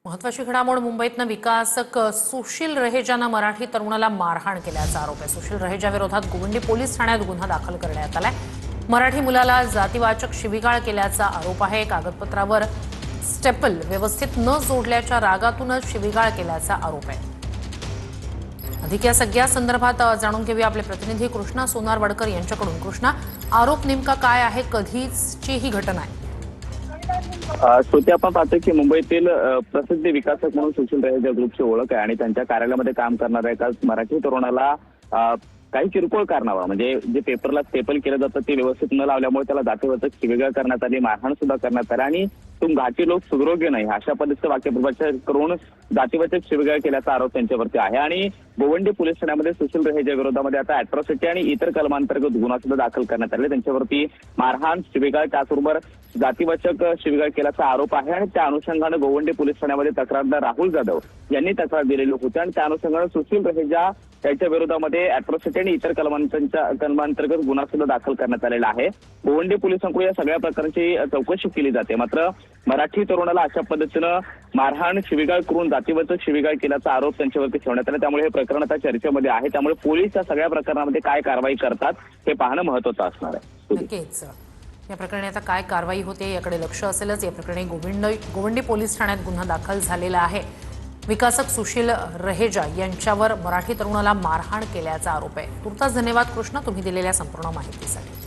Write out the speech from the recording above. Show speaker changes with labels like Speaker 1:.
Speaker 1: महत्वाची घडामोड मुंबईतनं विकासक सुशील रहेजानं मराठी तरुणाला मारहाण केल्याचा आरोप आहे। सुशील रहेजा विरोधात गोवंडी पोलीस ठाण्यात गुन्हा दाखल करण्यात आलाय। मराठी मुलाला जातीवाचक शिवीगाळ केल्याचा आरोप आहे। कागदपत्रावर स्टेपल व्यवस्थित न जोडल्याच्या रागातूनच शिवीगाळ केल्याचा आरोप आहे। अधिक या सगळ्या संदर्भात जाणून घेऊया आपले प्रतिनिधी कृष्णा सोनारवडकर यांच्याकडून। कृष्णा, आरोप नेमका काय आहे? कधीची ही घटना आहे?
Speaker 2: श्रोते, आपण पाहतो की मुंबईतील प्रसिद्ध विकासक म्हणून सुशील रहेजा ग्रुपची ओळख आहे आणि त्यांच्या कार्यालयामध्ये काम करणाऱ्या एका मराठी तरुणाला काही किरकोळ कारणावा म्हणजे जे पेपरला स्टेपल केलं जातं ते व्यवस्थित न लावल्यामुळे त्याला जातीवाचक शिवीगाळ करण्यात आली, मारहाण सुद्धा करण्यात आली आणि तुम घाटी लोक सुधरोगे नाही अशा पद्धतीचं वाक्यप्रचार करून जातीवाचक शिवीगाळ केल्याचा आरोप त्यांच्यावरती आहे। आणि गोवंडी पोलीस ठाण्यामध्ये सुशील रहेजा विरोधामध्ये आता अॅट्रॉसिटी आणि इतर कलमांतर्गत गुन्हा सुद्धा दाखल करण्यात आले। त्यांच्यावरती मारहाण, शिवीगाळ त्याचबरोबर जातीवाचक शिवीगाळ केल्याचा आरोप आहे आणि त्या अनुषंगाने गोवंडी पोलीस ठाण्यामध्ये तक्रारदार राहुल जाधव यांनी तक्रार दिलेली होती आणि त्या अनुषंगाने सुशील रहेजा याच्या विरोधामध्ये अॅट्रॉसिटी आणि इतर कलमांतर्गत गुन्हा सुद्धा दाखल करण्यात आलेला आहे। गोवंडी पोलिसांकडून या सगळ्या प्रकारची चौकशी केली जाते। मात्र मराठी तरुणाला अशा पद्धतीनं मारहाण, शिवीगाळ करून जातीवाचक शिवीगाळ केल्याचा आरोप त्यांच्यावरती ठेवण्यात आला। त्यामुळे हे प्रकरण आता चर्चेमध्ये आहे। त्यामुळे पोलीस या सगळ्या प्रकरणामध्ये काय कारवाई करतात हे पाहणं महत्त्वाचं असणार आहे।
Speaker 1: नक्कीच या प्रकरणी आता काय कारवाई होते याकडे लक्ष असेलच। या प्रकरणी गोवंडी पोलीस ठाण्यात गुन्हा दाखल झालेला आहे। विकासक सुशील रहेजा यांच्यावर मराठी तरुणाला मारहाण केल्याचा आरोप आहे। तुर्तास धन्यवाद कृष्णा, तुम्ही दिलेल्या संपूर्ण माहितीसाठी।